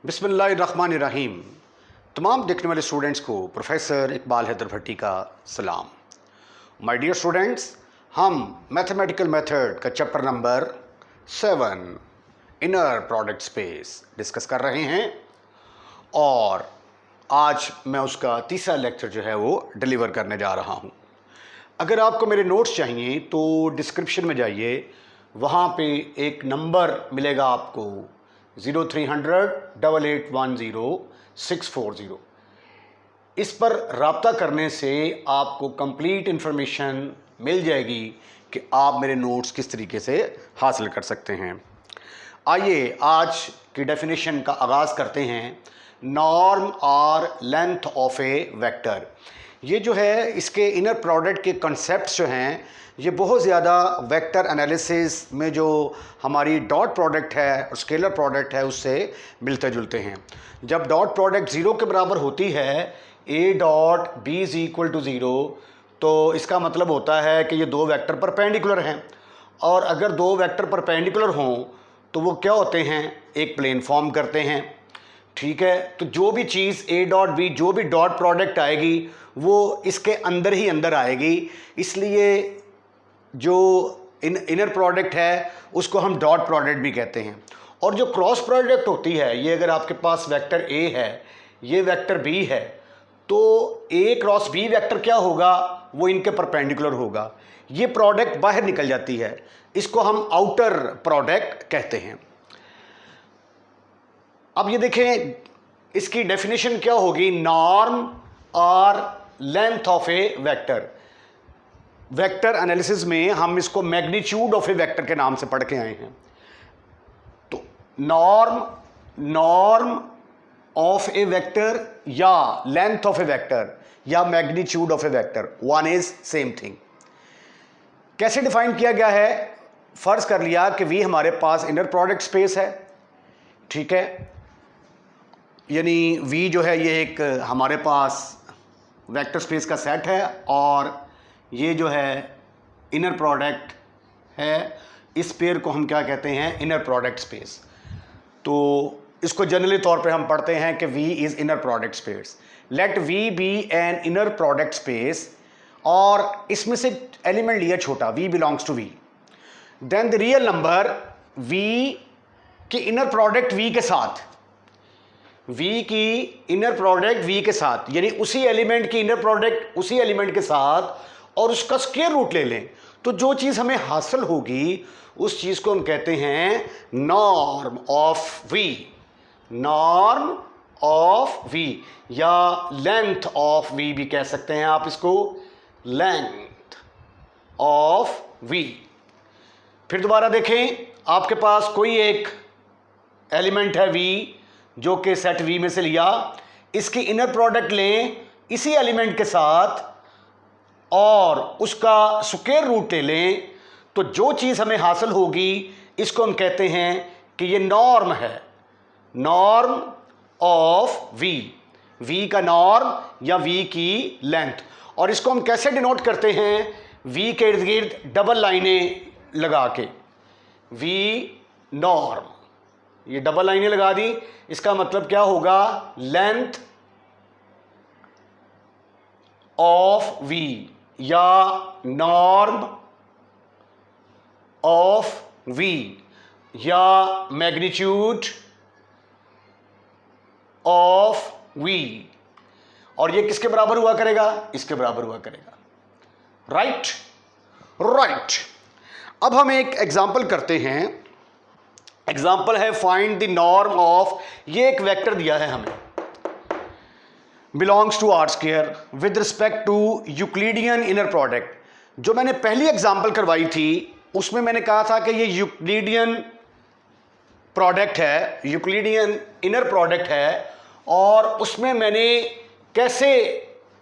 बिस्मिल्लाहिर्रहमानिर्रहीम। तमाम देखने वाले स्टूडेंट्स को प्रोफेसर इकबाल हैदर भट्टी का सलाम। माय डियर स्टूडेंट्स, हम मैथमेटिकल मेथड का chapter number 7 inner product space discuss कर रहे हैं और आज मैं उसका तीसरा लेक्चर जो है वो डिलीवर करने जा रहा हूँ। अगर आपको मेरे नोट्स चाहिए तो डिस्क्रिप्शन में जाइए, वहाँ पे एक नंबर मिलेगा आपको 0300-8810-640। इस पर रब्ता करने से आपको कंप्लीट इन्फॉर्मेशन मिल जाएगी कि आप मेरे नोट्स किस तरीके से हासिल कर सकते हैं। आइए आज की डेफिनेशन का आगाज़ करते हैं। नॉर्म और लेंथ ऑफ ए वेक्टर, ये जो है इसके इनर प्रोडक्ट के कॉन्सेप्ट्स जो हैं ये बहुत ज़्यादा वेक्टर एनालिसिस में जो हमारी डॉट प्रोडक्ट है और स्केलर प्रोडक्ट है उससे मिलते जुलते हैं। जब डॉट प्रोडक्ट ज़ीरो के बराबर होती है, A dot B is equal to zero, तो इसका मतलब होता है कि ये दो वेक्टर परपेंडिकुलर हैं, और अगर दो वेक्टर परपेंडिकुलर हों तो वो क्या होते हैं, एक प्लेन फॉर्म करते हैं। ठीक है, तो जो भी चीज़ ए डॉट बी, जो भी डॉट प्रोडक्ट आएगी वो इसके अंदर ही अंदर आएगी, इसलिए जो इनर प्रोडक्ट है उसको हम डॉट प्रोडक्ट भी कहते हैं। और जो क्रॉस प्रोडक्ट होती है, ये अगर आपके पास वेक्टर ए है, ये वेक्टर बी है, तो ए क्रॉस बी वेक्टर क्या होगा, वो इनके परपेंडिकुलर होगा। ये प्रोडक्ट बाहर निकल जाती है, इसको हम आउटर प्रोडक्ट कहते हैं। अब ये देखें इसकी डेफिनेशन क्या होगी, नॉर्म और length of A vector. Vector analysis में हम इसको मैग्नीट्यूड ऑफ ए वेक्टर के नाम से पढ़ के आए हैं। तो नॉर्म ऑफ ए वेक्टर या लेंथ ऑफ ए वेक्टर या magnitude of A vector, one is same thing. कैसे डिफाइन किया गया है, फर्ज कर लिया कि वी हमारे पास इनर प्रोडक्ट स्पेस है। ठीक है, यानी वी जो है ये एक हमारे पास वेक्टर स्पेस का सेट है और ये जो है इनर प्रोडक्ट है। इस पेयर को हम क्या कहते हैं, इनर प्रोडक्ट स्पेस। तो इसको जनरली तौर पे हम पढ़ते हैं कि V is inner product space. Let V be an inner product space, और इसमें से एलिमेंट लिया छोटा, V belongs to V, then the real number V की इनर प्रोडक्ट V के साथ, V की इनर प्रोडक्ट V के साथ, यानी उसी एलिमेंट की इनर प्रोडक्ट उसी एलिमेंट के साथ, और उसका स्क्वायर रूट ले लें, तो जो चीज़ हमें हासिल होगी उस चीज़ को हम कहते हैं norm of V। Norm of V या लेंथ ऑफ V भी कह सकते हैं आप इसको, लेंथ ऑफ V। फिर दोबारा देखें, आपके पास कोई एक एलिमेंट है V जो कि सेट V में से लिया, इसकी इनर प्रोडक्ट लें इसी एलिमेंट के साथ और उसका स्क्वायर रूट ले लें, तो जो चीज़ हमें हासिल होगी इसको हम कहते हैं कि ये नॉर्म है, नॉर्म ऑफ V। V का नॉर्म या V की लेंथ। और इसको हम कैसे डिनोट करते हैं, V के इर्द गिर्द डबल लाइनें लगा के, V नॉर्म, ये डबल लाइनें लगा दी, इसका मतलब क्या होगा, लेंथ ऑफ V या नॉर्म ऑफ V या मैग्नीट्यूड ऑफ V। और ये किसके बराबर हुआ करेगा, इसके बराबर हुआ करेगा। राइट। अब हम एक एग्जाम्पल करते हैं। एग्जाम्पल है फाइंड द नॉर्म ऑफ, ये एक वेक्टर दिया है हमें, belongs to R square with respect to Euclidean inner product. जो मैंने पहली एग्जाम्पल करवाई थी उसमें मैंने कहा था कि ये यूक्लिडियन प्रोडक्ट है, यूक्लिडियन इनर प्रोडक्ट है, और उसमें मैंने कैसे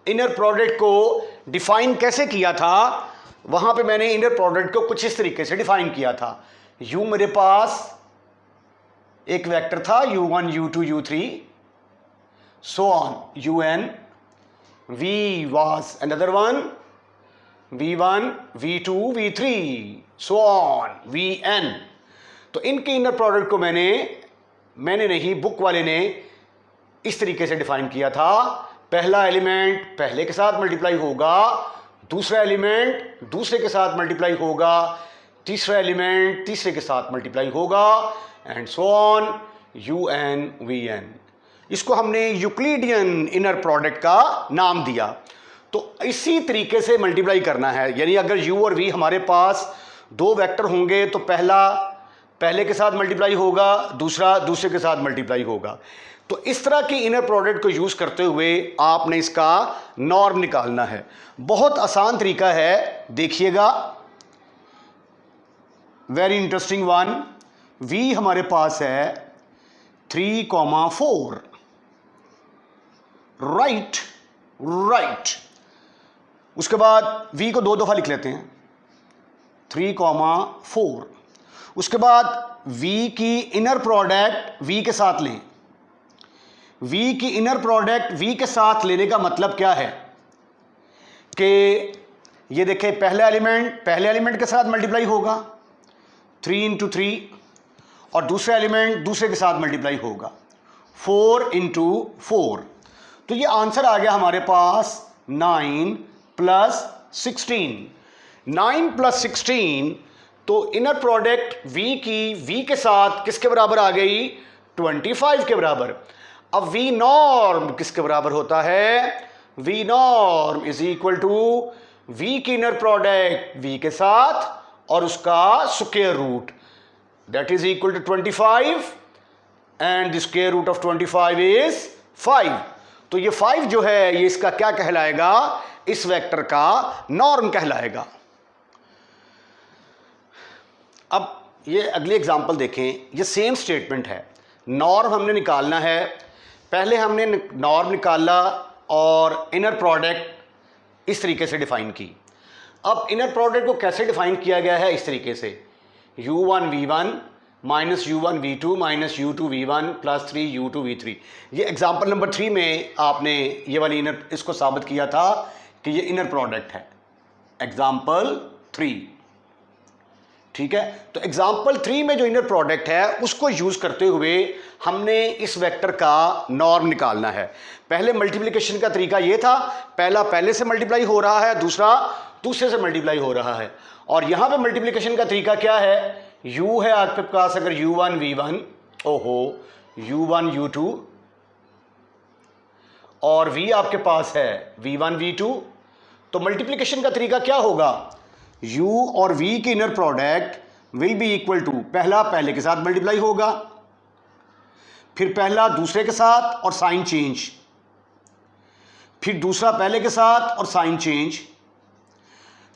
इनर प्रोडक्ट को डिफाइन कैसे किया था, वहां पे मैंने इनर प्रोडक्ट को कुछ इस तरीके से डिफाइन किया था। यू मेरे पास एक वेक्टर था u1 u2 u3 so on, un, v was another one, v1 v2 v3 so on, vn। तो इनके इनर प्रोडक्ट को मैंने मैंने नहीं, बुक वाले ने इस तरीके से डिफाइन किया था, पहला एलिमेंट पहले के साथ मल्टीप्लाई होगा, दूसरा एलिमेंट दूसरे के साथ मल्टीप्लाई होगा, तीसरा एलिमेंट तीसरे के साथ मल्टीप्लाई होगा, and so on, UN VN। इसको हमने यूक्लिडियन इनर प्रोडक्ट का नाम दिया। तो इसी तरीके से मल्टीप्लाई करना है, यानी अगर U और V हमारे पास दो वेक्टर होंगे तो पहला पहले के साथ मल्टीप्लाई होगा, दूसरा दूसरे के साथ मल्टीप्लाई होगा। तो इस तरह की इनर प्रोडक्ट को यूज करते हुए आपने इसका नॉर्म निकालना है। बहुत आसान तरीका है, देखिएगा, वेरी इंटरेस्टिंग वन। V हमारे पास है 3,4, राइट। उसके बाद V को दो दफा लिख लेते हैं, 3,4। उसके बाद V की इनर प्रोडक्ट V के साथ लें। V की इनर प्रोडक्ट V के साथ लेने का मतलब क्या है कि ये देखें, पहले एलिमेंट के साथ मल्टीप्लाई होगा 3 × 3, और दूसरा एलिमेंट दूसरे के साथ मल्टीप्लाई होगा 4 × 4। तो ये आंसर आ गया हमारे पास 9 + 16। 9 + 16, तो इनर प्रोडक्ट V की V के साथ किसके बराबर आ गई? 25 के बराबर। अब V नॉर्म किसके बराबर होता है? V नॉर्म = V की इनर प्रोडक्ट V के साथ और उसका square root, that is equal to 25, and the square root of 25 is 5। तो ये 5 जो है ये इसका क्या कहलाएगा? इस वेक्टर का नॉर्म कहलाएगा। अब ये अगली एग्जांपल देखें, ये सेम स्टेटमेंट है, नॉर्म हमने निकालना है। पहले हमने नॉर्म निकाला और इनर प्रोडक्ट इस तरीके से डिफाइन की। अब इनर प्रोडक्ट को कैसे डिफाइन किया गया है? इस तरीके से, U1 V1 - U1 V2 - U2 V1 + 3 U2 V3। ये एग्जांपल नंबर 3 में आपने ये वाली इसको साबित किया था कि ये इनर प्रोडक्ट है, एग्जांपल 3। ठीक है, तो एग्जांपल 3 में जो इनर प्रोडक्ट है उसको यूज करते हुए हमने इस वेक्टर का नॉर्म निकालना है। पहले मल्टीप्लिकेशन का तरीका ये था, पहला पहले से मल्टीप्लाई हो रहा है, दूसरा दूसरे से मल्टीप्लाई हो रहा है। और यहां पे मल्टीप्लिकेशन का तरीका क्या है? U है आपके पास अगर U1 V1, U1 U2, और V आपके पास है V1 V2, तो मल्टीप्लिकेशन का तरीका क्या होगा? U और V की inner product will be equal to, पहला पहले के साथ मल्टीप्लाई होगा, फिर पहला दूसरे के साथ और साइन चेंज, फिर दूसरा पहले के साथ और साइन चेंज,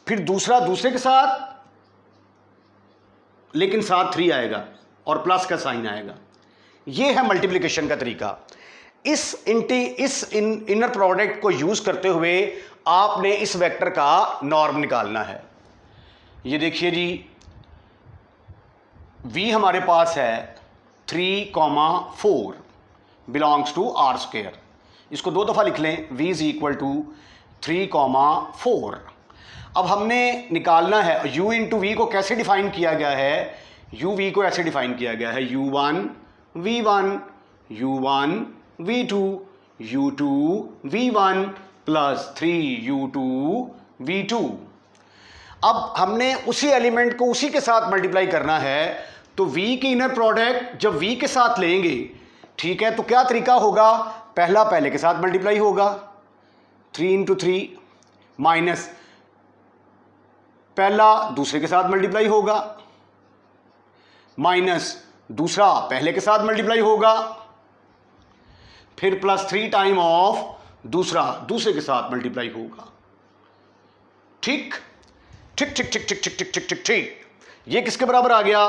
फिर दूसरा दूसरे के साथ लेकिन साथ 3 आएगा और प्लस का साइन आएगा। यह है मल्टीप्लिकेशन का तरीका। इस इनर प्रोडक्ट को यूज करते हुए आपने इस वेक्टर का नॉर्म निकालना है। ये देखिए जी, V हमारे पास है 3,4 बिलोंग्स टू R²। इसको दो दफा लिख लें, V = 3,4। अब हमने निकालना है U × V को कैसे डिफाइन किया गया है? UV को ऐसे डिफाइन किया गया है, U1 V1 U1 V2 U2 V1 + 3 U2 V2। अब हमने उसी एलिमेंट को उसी के साथ मल्टीप्लाई करना है, तो V की इनर प्रोडक्ट जब V के साथ लेंगे, ठीक है, तो क्या तरीका होगा? पहला पहले के साथ मल्टीप्लाई होगा 3 × 3, माइनस पहला दूसरे के साथ मल्टीप्लाई होगा, माइनस दूसरा पहले के साथ मल्टीप्लाई होगा, फिर +3 टाइम ऑफ दूसरा दूसरे के साथ मल्टीप्लाई होगा। ठीक ठीक ठीक ठीक ठीक ठीक ठीक ठीक ठीक ठीक। ये किसके बराबर आ गया?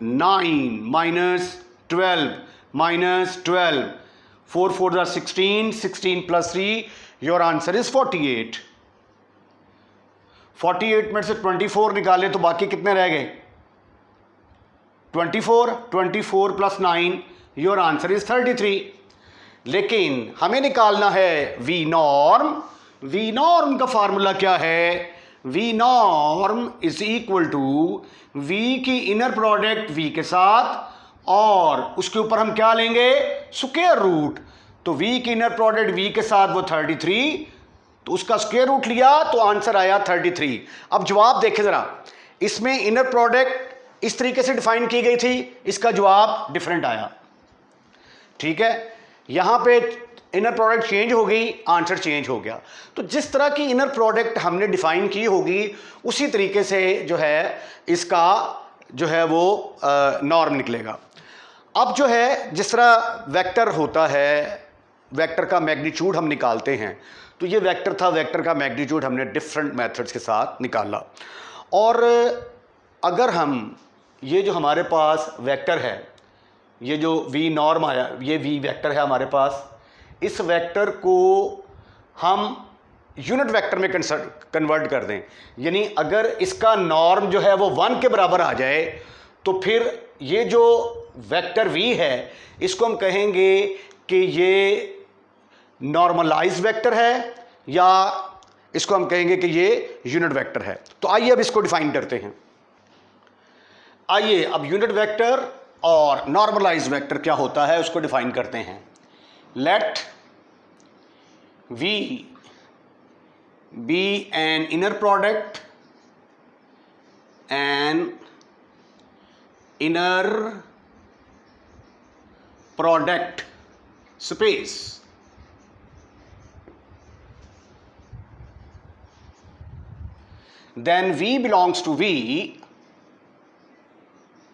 9 - 12 4 4 are 16, 16 + 3, योर आंसर इज 48। 48 में से 24 निकाले तो बाकी कितने रह गए? 24 + 9, योर आंसर इज 33। लेकिन हमें निकालना है V नॉर्म। V नॉर्म का फार्मूला क्या है? V नॉर्म = V की इनर प्रोडक्ट V के साथ और उसके ऊपर हम क्या लेंगे, स्क्वायर रूट। तो v की इनर प्रोडक्ट v के साथ वो 33, तो उसका स्क्वायर रूट लिया तो आंसर आया 33। अब जवाब देखें जरा, इसमें इनर प्रोडक्ट इस तरीके से डिफाइन की गई थी, इसका जवाब डिफरेंट आया। ठीक है, यहां पे इनर प्रोडक्ट चेंज हो गई, आंसर चेंज हो गया। तो जिस तरह की इनर प्रोडक्ट हमने डिफाइन की होगी उसी तरीके से जो है इसका जो है वो नॉर्म निकलेगा। अब जो है जिस तरह वेक्टर होता है, वेक्टर का मैग्नीट्यूड हम निकालते हैं, तो ये वेक्टर था, वेक्टर का मैग्नीट्यूड हमने डिफरेंट मेथड्स के साथ निकाला। और अगर हम ये जो हमारे पास वेक्टर है, ये जो v नॉर्म आया, ये v वेक्टर है हमारे पास, इस वेक्टर को हम यूनिट वेक्टर में कन्वर्ट कर दें, यानी अगर इसका नॉर्म जो है वो 1 के बराबर आ जाए तो फिर ये जो वेक्टर v है इसको हम कहेंगे कि ये नॉर्मलाइज वेक्टर है, या इसको हम कहेंगे कि ये यूनिट वेक्टर है। तो आइए अब इसको डिफाइन करते हैं। आइए अब यूनिट वेक्टर और नॉर्मलाइज वेक्टर क्या होता है उसको डिफाइन करते हैं। Let v be an inner product, an inner product space, then v belongs to v,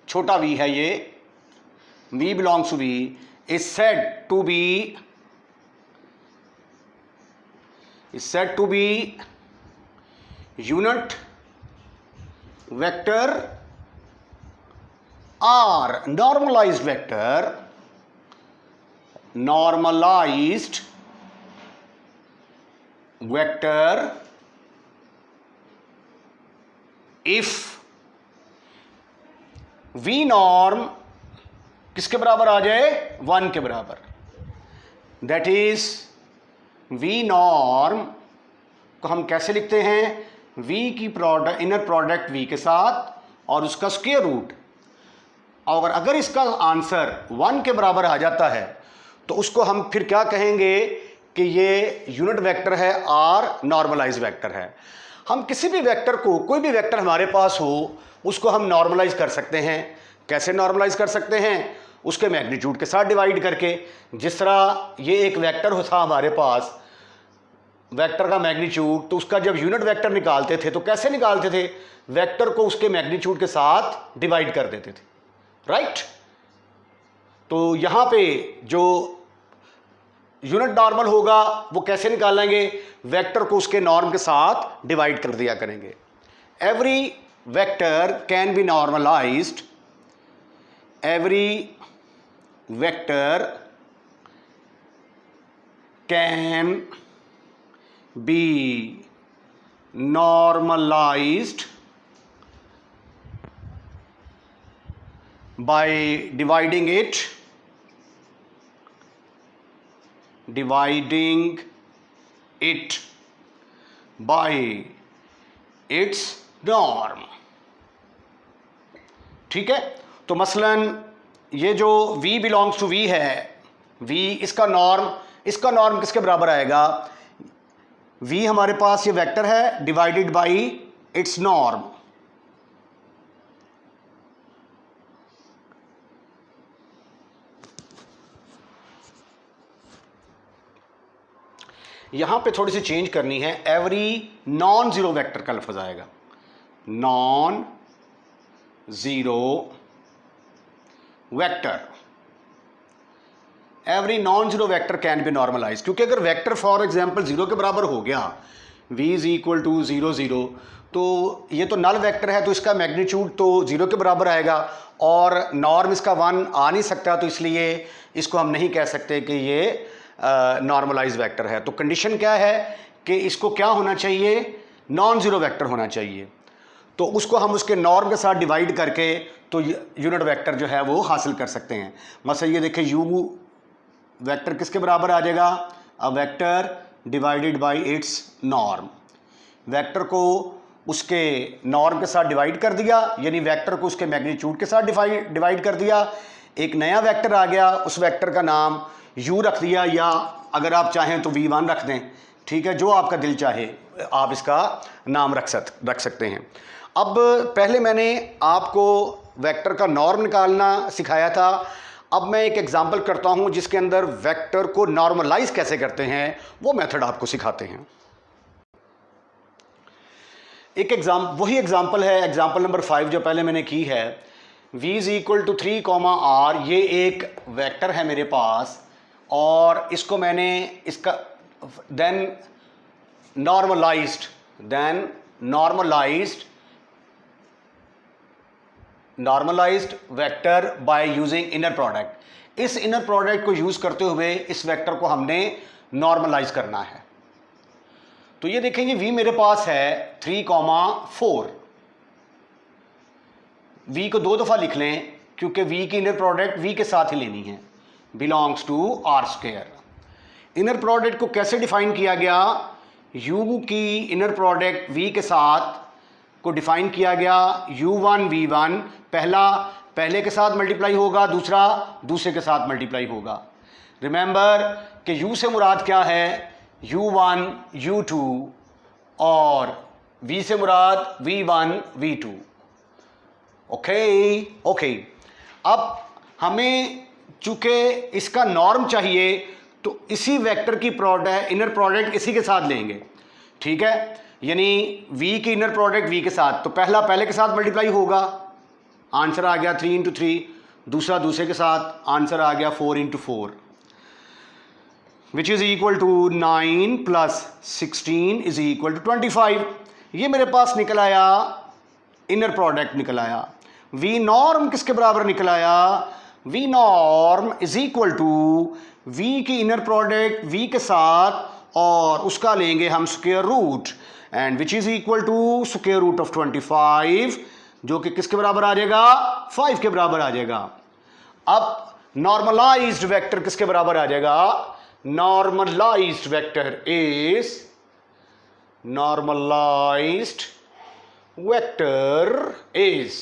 छोटा v है ये, v belongs to v is said to be unit vector or normalized vector, if v norm किसके बराबर आ जाए, 1 के बराबर। That is v norm को हम कैसे लिखते हैं, v की प्रोडक्ट, इनर प्रोडक्ट v के साथ और उसका स्क्वायर रूट। और अगर इसका आंसर 1 के बराबर आ जाता है तो उसको हम फिर क्या कहेंगे कि ये यूनिट वेक्टर है और नॉर्मलाइज वेक्टर है। हम किसी भी वेक्टर को, कोई भी वेक्टर हमारे पास हो, उसको हम नॉर्मलाइज कर सकते हैं। कैसे नॉर्मलाइज कर सकते हैं, उसके मैग्नीट्यूड के साथ डिवाइड करके। जिस तरह ये एक वेक्टर था हमारे पास, वेक्टर का मैग्नीट्यूड, तो उसका जब यूनिट वेक्टर निकालते थे तो कैसे निकालते थे, वेक्टर को उसके मैग्नीट्यूड के साथ डिवाइड कर देते थे, राइट। तो यहां पे जो यूनिट नॉर्मल होगा वो कैसे निकालेंगे, वेक्टर को उसके नॉर्म के साथ डिवाइड कर दिया करेंगे। Every vector can be normalized, every vector can be normalized by dividing it by its norm। ठीक है, तो मसलन ये जो v बिलोंग्स टू v है, v इसका नॉर्म किसके बराबर आएगा, v हमारे पास ये वेक्टर है डिवाइडेड बाय इट्स नॉर्म। यहां पे थोड़ी सी चेंज करनी है, एवरी नॉन जीरो वेक्टर का लफ्ज आएगा, non zero vector. Every non zero vector can be normalize, क्योंकि अगर वेक्टर फॉर एग्जांपल 0 के बराबर हो गया, v इज इक्वल टू 0 0, तो ये तो नल वेक्टर है तो इसका मैग्नीट्यूड तो 0 के बराबर आएगा और नॉर्म इसका 1 आ नहीं सकता, तो इसलिए इसको हम नहीं कह सकते कि ये नॉर्मलाइज वेक्टर है। तो कंडीशन क्या है कि इसको क्या होना चाहिए, नॉन जीरो वेक्टर होना चाहिए। तो उसको हम उसके नॉर्म के साथ डिवाइड करके तो यूनिट वेक्टर जो है वो हासिल कर सकते हैं। मसलन ये देखिए, यू वेक्टर किसके बराबर आ जाएगा, अ vector divided by its norm. Vector को उसके नॉर्म के साथ डिवाइड कर दिया, यानी वेक्टर को उसके मैग्नीट्यूड के साथ डिवाइड कर दिया, एक नया वेक्टर आ गया, उस वेक्टर का नाम u रख दिया, या अगर आप चाहें तो v1 रख दें, ठीक है, जो आपका दिल चाहे आप इसका नाम रख सकते हैं। अब पहले मैंने आपको वेक्टर का नॉर्म निकालना सिखाया था, अब मैं एक एग्जांपल करता हूं जिसके अंदर वेक्टर को नॉर्मलाइज कैसे करते हैं वो मेथड आपको सिखाते हैं। एक वही एग्जांपल है, एग्जांपल नंबर 5 जो पहले मैंने की है। v is equal to 3 r, ये एक वेक्टर है मेरे पास, और इसको मैंने इसका then normalized vector by using inner product. इस इनर प्रोडक्ट को यूज करते हुए इस वेक्टर को हमने नॉर्मलाइज करना है। तो ये देखेंगे v मेरे पास है 3, 4। v को 2 दफा लिख लें क्योंकि v की इनर प्रोडक्ट v के साथ ही लेनी है, belongs to r²। Inner product को कैसे डिफाइन किया गया? u की इनर प्रोडक्ट v के साथ को डिफाइन किया गया u1 v1, पहले के साथ मल्टीप्लाई होगा, दूसरा दूसरे के साथ मल्टीप्लाई होगा। रिमेंबर कि u से मुराद क्या है? u1 u2, और v से मुराद v1 v2। ओके। अब हमें चूंकि इसका नॉर्म चाहिए तो इसी वेक्टर की इनर प्रोडक्ट इसी के साथ लेंगे, ठीक है, यानी v की इनर प्रोडक्ट v के साथ, तो पहले के साथ मल्टीप्लाई होगा, आंसर आ गया 3 × 3, दूसरा दूसरे के साथ, आंसर आ गया 4 × 4, which is equal to 9 + 16 is equal to 25। ये मेरे पास निकल आया, इनर प्रोडक्ट निकल आया। v नॉर्म किसके बराबर निकल आया? v norm is equal to v की इनर प्रोडक्ट v के साथ और उसका लेंगे हम square root, and which is equal to square root of 25, जो कि किसके बराबर आ जाएगा? 5 के बराबर आ जाएगा। अब नॉर्मलाइज्ड वेक्टर किसके बराबर आ जाएगा? नॉर्मलाइज्ड वेक्टर इज,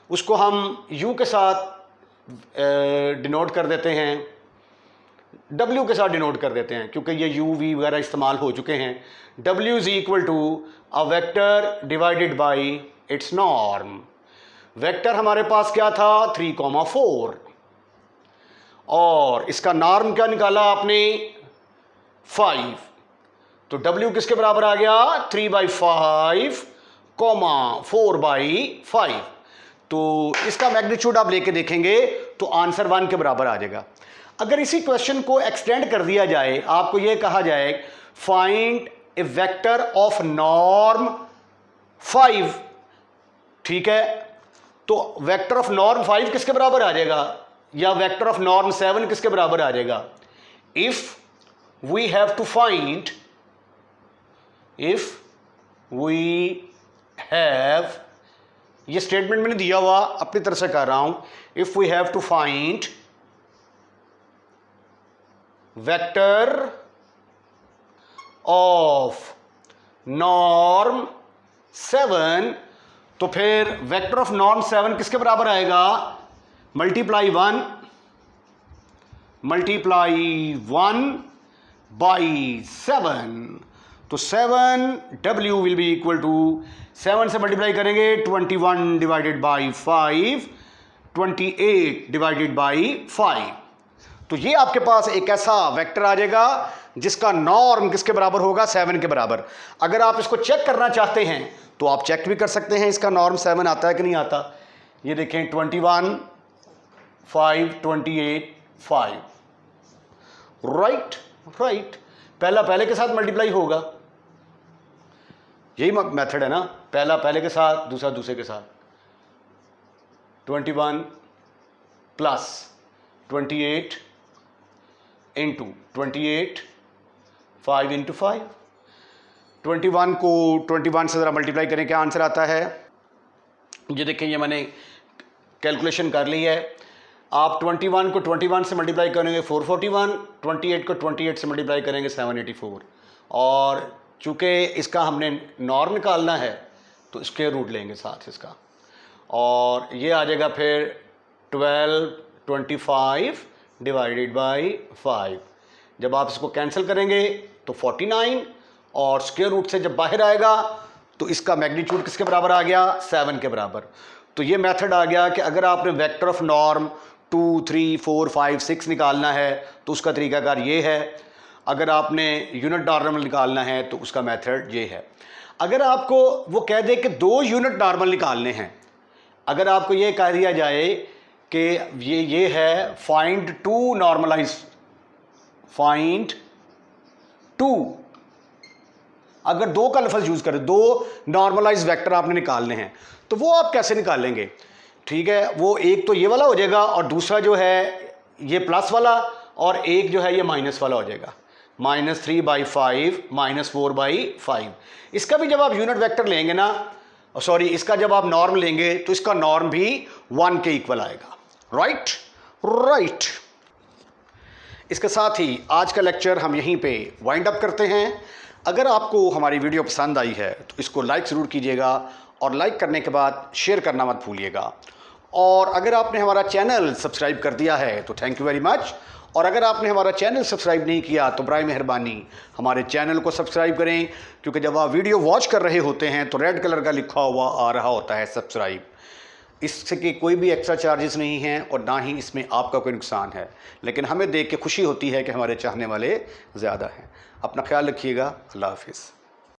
उसको हम u के साथ डिनोट कर देते हैं, w के साथ डिनोट कर देते हैं क्योंकि ये u v वगैरह इस्तेमाल हो चुके हैं। w is equal to a vector divided by its norm. Vector हमारे पास क्या था? 3, 4, और इसका नॉर्म क्या निकाला आपने? 5। तो w किसके बराबर आ गया? 3/5, 4/5। तो इसका मैग्नीट्यूड आप लेके देखेंगे तो आंसर 1 के बराबर आ जाएगा। अगर इसी क्वेश्चन को एक्सटेंड कर दिया जाए, आपको यह कहा जाए find A vector of norm 5, ठीक है, तो वेक्टर ऑफ नॉर्म 5 किसके बराबर आ जाएगा, या वेक्टर ऑफ नॉर्म 7 किसके बराबर आ जाएगा? इफ वी हैव ये स्टेटमेंट मैंने दिया हुआ, अपनी तरफ से कर रहा हूं, if we have to find vector of norm 7, तो फिर वेक्टर ऑफ नॉर्म 7 किसके बराबर आएगा? मल्टीप्लाई 1 बाई 7, तो 7w will be equal to, 7 से मल्टीप्लाई करेंगे 21 डिवाइडेड बाई 5, 28 डिवाइडेड बाई 5। तो ये आपके पास एक ऐसा वेक्टर आ जाएगा जिसका नॉर्म किसके बराबर होगा? 7 के बराबर। अगर आप इसको चेक करना चाहते हैं तो आप चेक भी कर सकते हैं इसका नॉर्म 7 आता है कि नहीं आता। ये देखें 21, 5, 28, 5, राइट। पहले के साथ मल्टीप्लाई होगा, यही मेथड है ना, पहला पहले के साथ, दूसरा दूसरे के साथ। 21 प्लस 28 इंटू 28, 5 इंटू 5। 21 को 21 से ज़रा मल्टीप्लाई करें, क्या आंसर आता है? ये देखें, ये मैंने कैलकुलेशन कर ली है। आप 21 को 21 से मल्टीप्लाई करेंगे 441, 28 को 28 से मल्टीप्लाई करेंगे 784, और चूँकि इसका हमने नॉर्म निकालना है तो स्क्वायर रूट लेंगे साथ इसका, और ये आ जाएगा फिर 12 25 डिवाइडेड बाई 5। जब आप इसको कैंसिल करेंगे तो 49, और स्क्वायर रूट से जब बाहर आएगा तो इसका मैग्नीट्यूड किसके बराबर आ गया, 7 के बराबर। तो ये मेथड आ गया कि अगर आपने वेक्टर ऑफ नॉर्म 2, 3, 4, 5, 6 निकालना है तो उसका तरीकाकार ये है। अगर आपने यूनिट नॉर्मल निकालना है तो उसका मेथड ये है। अगर आपको वो कह दे कि 2 यूनिट नॉर्मल निकालने हैं, अगर आपको ये कह दिया जाए कि ये है फाइंड 2 नॉर्मलाइज, फाइंड 2, अगर 2 का लफ्ज़ यूज़ करें, 2 नॉर्मलाइज वेक्टर आपने निकालने हैं, तो वो आप कैसे निकालेंगे? ठीक है, वो एक तो ये वाला हो जाएगा और दूसरा जो है ये प्लस वाला, और एक जो है ये माइनस वाला हो जाएगा, -3/5 -4/5। इसका भी जब आप यूनिट वेक्टर लेंगे ना, सॉरी, इसका जब आप नॉर्म लेंगे तो इसका नॉर्म भी 1 के इक्वल आएगा। राइट। इसके साथ ही आज का लेक्चर हम यहीं पे वाइंड अप करते हैं। अगर आपको हमारी वीडियो पसंद आई है तो इसको लाइक ज़रूर कीजिएगा, और लाइक करने के बाद शेयर करना मत भूलिएगा। और अगर आपने हमारा चैनल सब्सक्राइब कर दिया है तो थैंक यू वेरी मच, और अगर आपने हमारा चैनल सब्सक्राइब नहीं किया तो बराए मेहरबानी हमारे चैनल को सब्सक्राइब करें, क्योंकि जब आप वीडियो वॉच कर रहे होते हैं तो रेड कलर का लिखा हुआ आ रहा होता है सब्सक्राइब। इससे कि कोई भी एक्स्ट्रा चार्जेस नहीं हैं और ना ही इसमें आपका कोई नुकसान है, लेकिन हमें देख के खुशी होती है कि हमारे चाहने वाले ज़्यादा हैं। अपना ख्याल रखिएगा। अल्लाह हाफिज़।